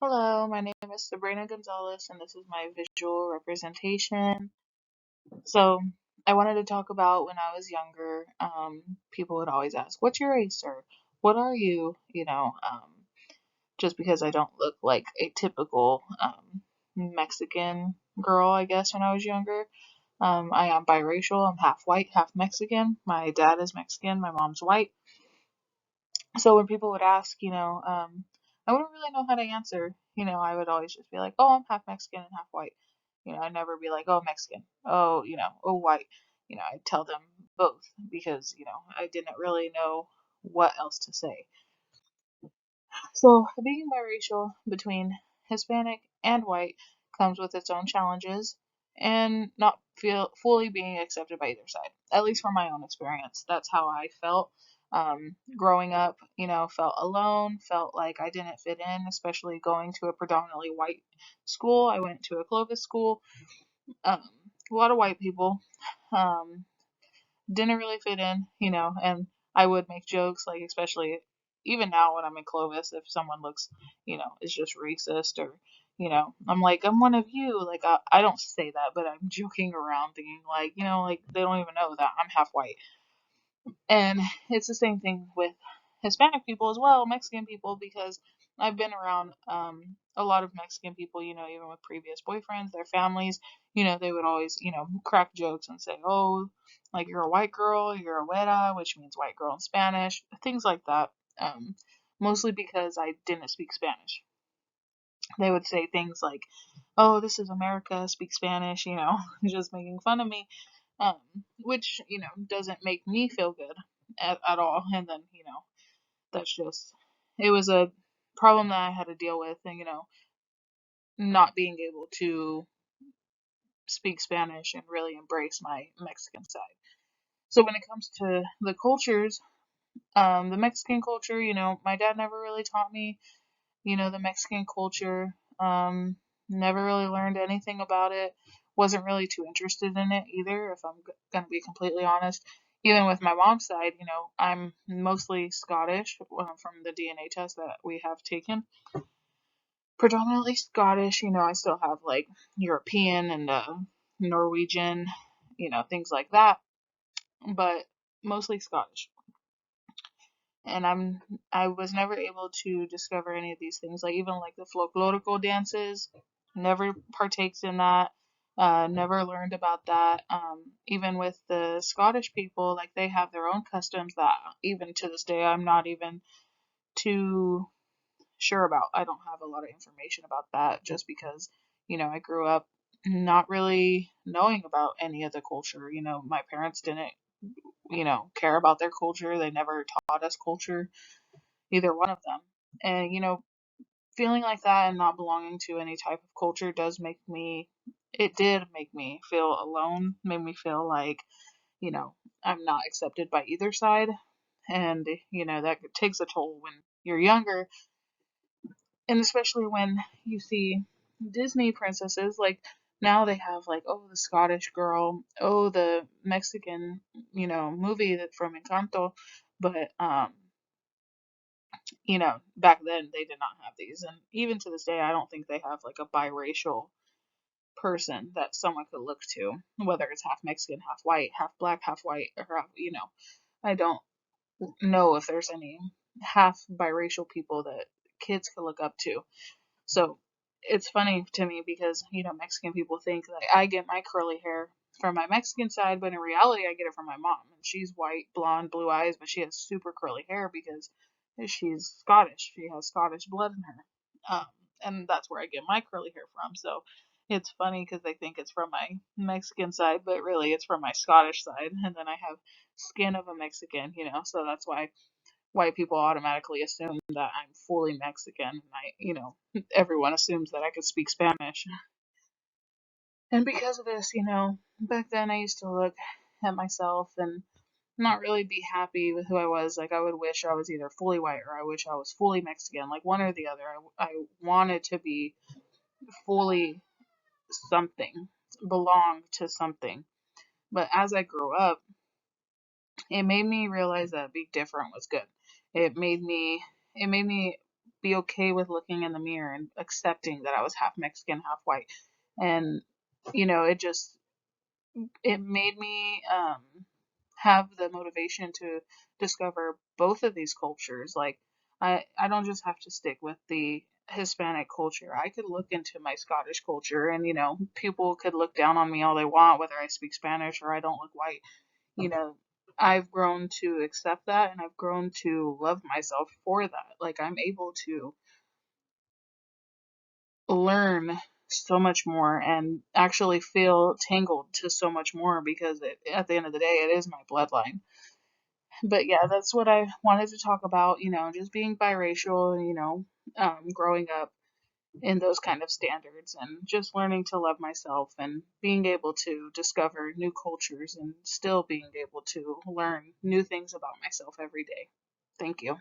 Hello, my name is Sabrina Gonzalez, and this is my visual representation. So, I wanted to talk about when I was younger. People would always ask, "What's your race?" or "What are you?" Just because I don't look like a typical Mexican girl, I guess, when I was younger. I am biracial. I'm half white, half Mexican. My dad is Mexican, my mom's white. So when people would ask, I wouldn't really know how to answer. I would always just be like, "Oh, I'm half Mexican and half white." I'd never be like, "Oh, Mexican." "Oh, oh, white." I'd tell them both because, I didn't really know what else to say. So being biracial between Hispanic and white comes with its own challenges and not feel fully being accepted by either side. At least from my own experience, that's how I felt. Growing up, felt alone, felt like I didn't fit in, especially going to a predominantly white school. I went to a Clovis school. Um, a lot of white people. Um, didn't really fit in, and I would make jokes, like, especially even now when I'm in Clovis, if someone looks, is just racist or, I'm like, "I'm one of you." Like, I don't say that, but I'm joking around thinking, like, like they don't even know that I'm half white. And it's the same thing with Hispanic people as well, Mexican people, because I've been around a lot of Mexican people, even with previous boyfriends, their families, they would always, crack jokes and say, "Oh, like you're a white girl, you're a güera," which means white girl in Spanish, things like that. Um, Mostly because I didn't speak Spanish. They would say things like, "Oh, this is America, speak Spanish," just making fun of me, which, doesn't make me feel good at all. And then, that's just, it was a problem that I had to deal with, and, not being able to speak Spanish and really embrace my Mexican side. So when it comes to the cultures, the Mexican culture, my dad never really taught me, the Mexican culture. Never really learned anything about it. Wasn't really too interested in it either, if I'm gonna be completely honest. Even with my mom's side, I'm mostly Scottish from the DNA test that we have taken. Predominantly Scottish, I still have like European and Norwegian, things like that, but mostly Scottish. And I was never able to discover any of these things, like even like the folklorico dances. Never partaked in that. Never learned about that. Even with the Scottish people, like they have their own customs that even to this day I'm not even too sure about. I don't have a lot of information about that just because, I grew up not really knowing about any of the culture. My parents didn't, care about their culture. They never taught us culture, either one of them. And, feeling like that and not belonging to any type of culture it did make me feel alone, made me feel like, you know, I'm not accepted by either side. And, that takes a toll when you're younger. And especially when you see Disney princesses, like now they have like, oh, the Scottish girl, oh, the Mexican, movie that from Encanto. But, back then they did not have these. And even to this day, I don't think they have like a biracial person that someone could look to, whether it's half Mexican, half white, half black, half white, or half, I don't know if there's any half biracial people that kids could look up to. So it's funny to me because, Mexican people think that I get my curly hair from my Mexican side, but in reality, I get it from my mom. And she's white, blonde, blue eyes, but she has super curly hair because she's Scottish. She has Scottish blood in her. And that's where I get my curly hair from. So it's funny because they think it's from my Mexican side, but really it's from my Scottish side. And then I have skin of a Mexican, so that's why white people automatically assume that I'm fully Mexican. And everyone assumes that I could speak Spanish. And because of this, back then I used to look at myself and not really be happy with who I was. Like, I would wish I was either fully white or I wish I was fully Mexican, like one or the other. I wanted to be fully something, belong to something. But as I grew up, it made me realize that being different was good. It made me be okay with looking in the mirror and accepting that I was half Mexican, half white. And, it just, it made me have the motivation to discover both of these cultures. Like, I don't just have to stick with the Hispanic culture. I could look into my Scottish culture, and people could look down on me all they want, whether I speak Spanish or I don't look white. you know I've grown to accept that, and I've grown to love myself for that. Like, I'm able to learn so much more and actually feel tangled to so much more, because at the end of the day, it is my bloodline. But yeah, that's what I wanted to talk about, just being biracial, growing up in those kind of standards, and just learning to love myself and being able to discover new cultures and still being able to learn new things about myself every day. Thank you.